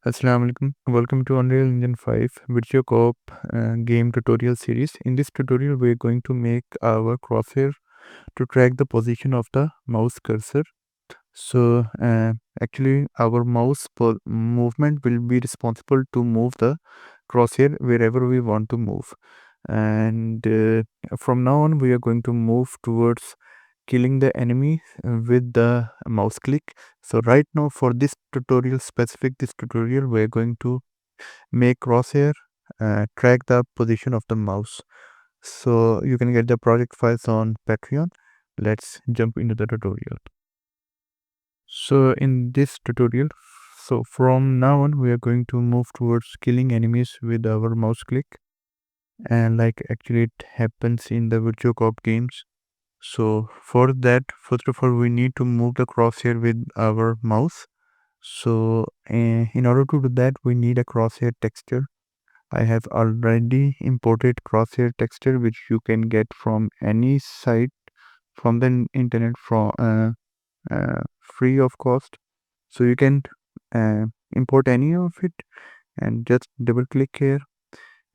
Assalamu alaikum. Welcome to Unreal Engine 5 Virtua Co-op game tutorial series. In this tutorial, we are going to make our crosshair to track the position of the mouse cursor. So, actually, our movement will be responsible to move the crosshair wherever we want to move. And from now on, we are going to move towards killing the enemy with the mouse click. So right now for this tutorial, we're going to make crosshair track the position of the mouse. So you can get the project files on Patreon. Let's jump into the tutorial. So in this tutorial, so from now on we are going to move towards killing enemies with our mouse click, and like actually it happens in the virtual co-op games. So for that, first of all, we need to move the crosshair with our mouse. So in order to do that, we need a crosshair texture. I have already imported crosshair texture, which you can get from any site from the internet from free of cost. So you can import any of it and just double click here,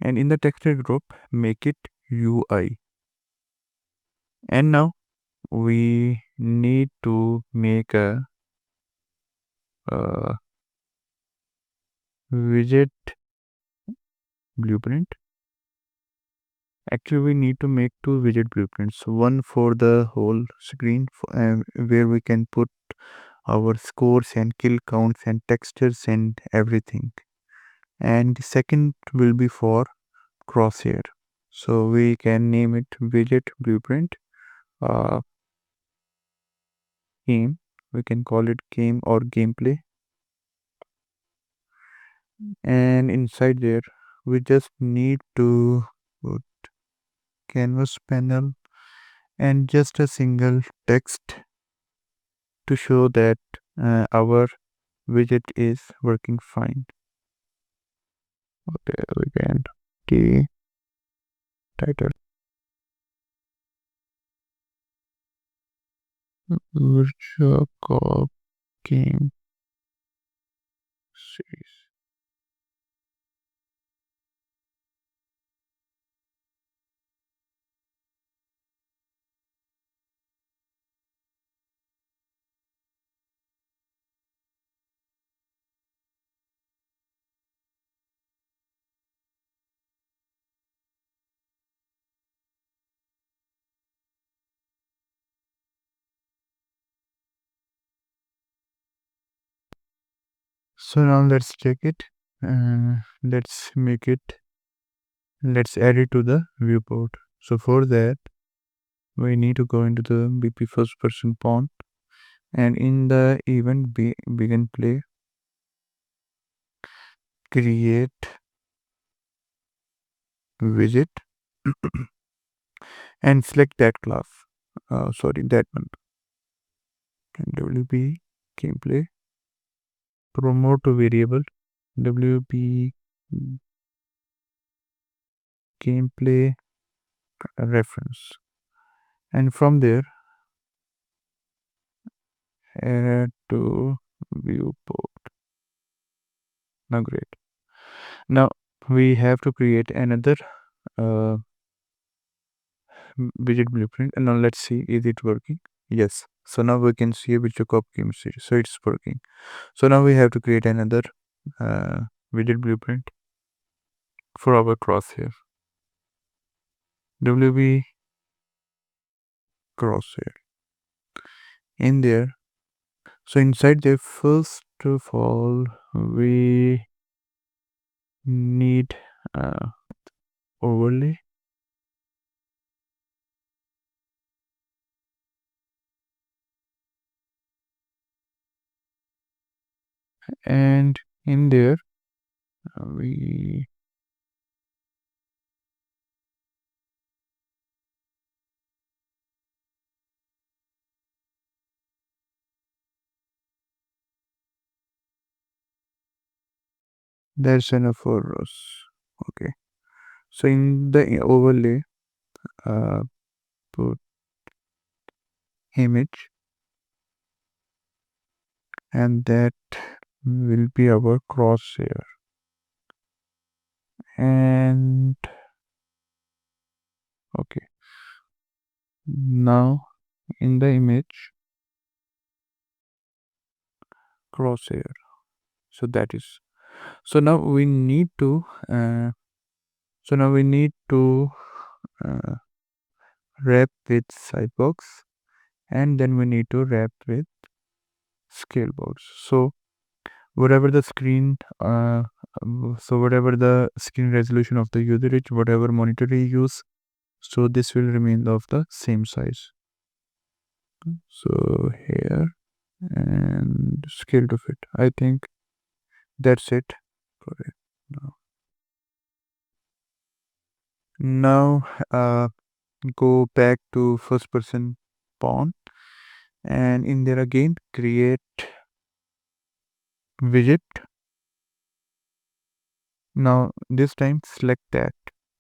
and in the texture group, make it UI. And now we need to make a widget blueprint. Actually, we need to make two widget blueprints, one for the whole screen where we can put our scores and kill counts and textures and everything, and the second will be for crosshair. So we can name it widget blueprint uh, game. We can call it game or gameplay, and inside there we just need to put canvas panel and just a single text to show that our widget is working fine. Okay, we can the title Virtua Co-op Game Series. So now let's check it. Let's make it. Let's add it to the viewport. So for that, we need to go into the BP first person pawn, and in the event begin play, create widget and select that class. Sorry, that one. And WP gameplay, promote to variable WP gameplay reference, and from there add to viewport. Now great. Now we have to create another uh, widget blueprint, and now let's see, is it working? Yes. So now we can see a virtual cop game series, so it's working. So now we have to create another widget blueprint for our crosshair. WB crosshair in there. So inside there, first of all, we need overlay, and in there we that's enough for us. Okay. So in the overlay, put image, and that will be our crosshair. And okay, now in the image crosshair. So that is, so now we need to uh, so now we need to uh, wrap with sidebox, and then we need to wrap with scale boards. So whatever the screen whatever the screen resolution of the user is, whatever monitor you use, so this will remain of the same size. So here, and scale to fit, I think that's it for it now. Now go back to first person pawn, and in there again create widget. Now this time select that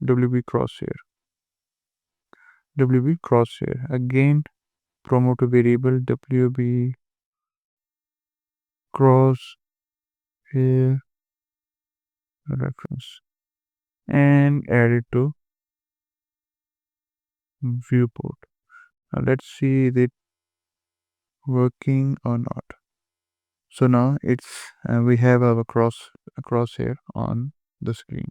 WB crosshair again, promote to variable WB crosshair reference, and add it to viewport. Now let's see is it working or not. So now it's we have our crosshair on the screen.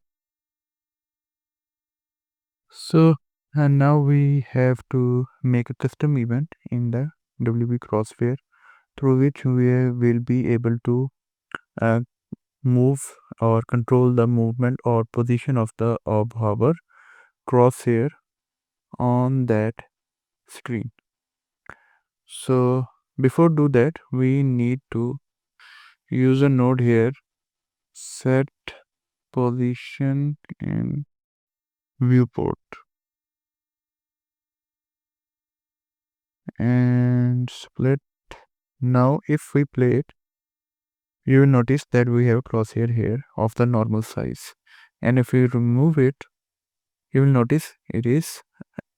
So and now we have to make a custom event in the WB crosshair, through which we will be able to uh, move or control the movement or position of our crosshair on that screen. So before do that, we need to use a node here, set position in viewport, and split. Now if we play it, you will notice that we have a crosshair here of the normal size, and if we remove it, you will notice it is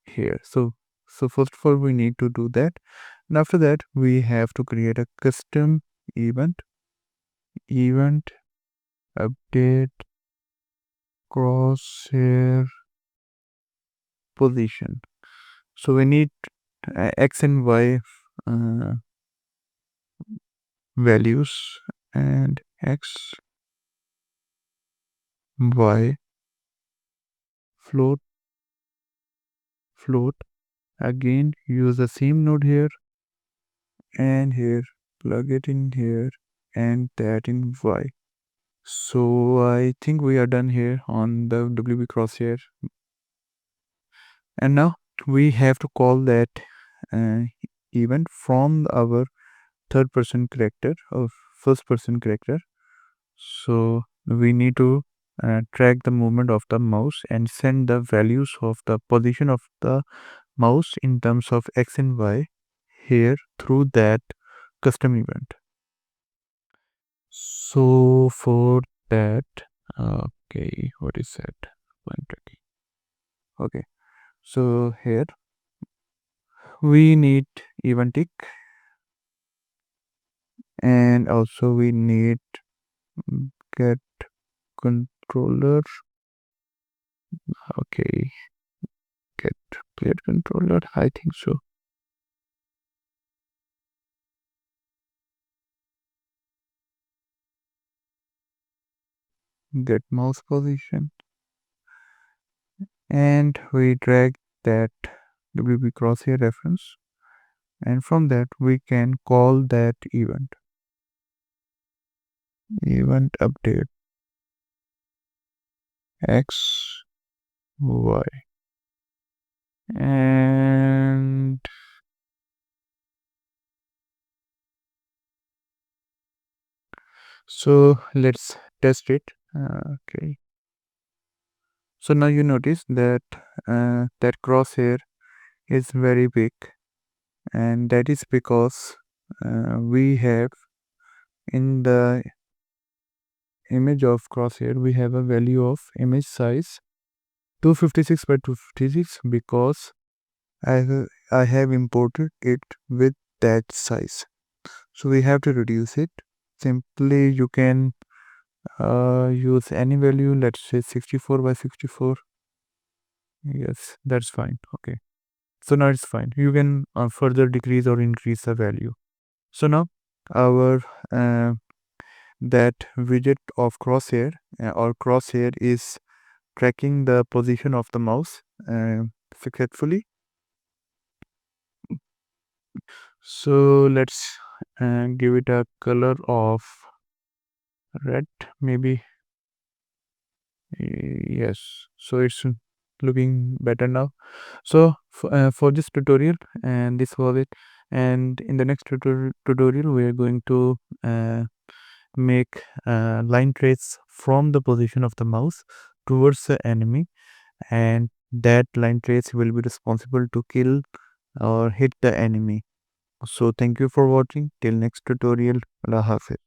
here. So first of all we need to do that, and after that we have to create a custom event update crosshair position. So we need x and y uh, values, and x y float again, use the same node here and here, plug it in here and that in y. So I think we are done here on the WB crosshair, and now we have to call that uh, event from our third person character or first person character. So we need to track the movement of the mouse and send the values of the position of the mouse in terms of x and y here through that custom event. So for that, okay, what is that? Point tracking. Okay, so here we need event tick, and also we need get controller. Okay, get player controller, I think so. Get mouse position, and we drag that WB crosshair reference, and from that we can call that event update x y, and so let's test it. Okay, so now you notice that that crosshair is very big, and that is because we have in the image of crosshair we have a value of image size 256 by 256 because I have imported it with that size. So we have to reduce it simply you can use any value, let's say 64 by 64. Yes, that's fine. Okay, so now it's fine. You can further decrease or increase the value. So now our that widget of Crosshair or Crosshair is tracking the position of the mouse successfully. So let's give it a color of red, maybe. Yes, so it's looking better now. So for this tutorial, and this was it. And in the next tutorial, we are going to make line trace from the position of the mouse towards the enemy, and that line trace will be responsible to kill or hit the enemy. So thank you for watching. Till next tutorial. Allah Hafiz.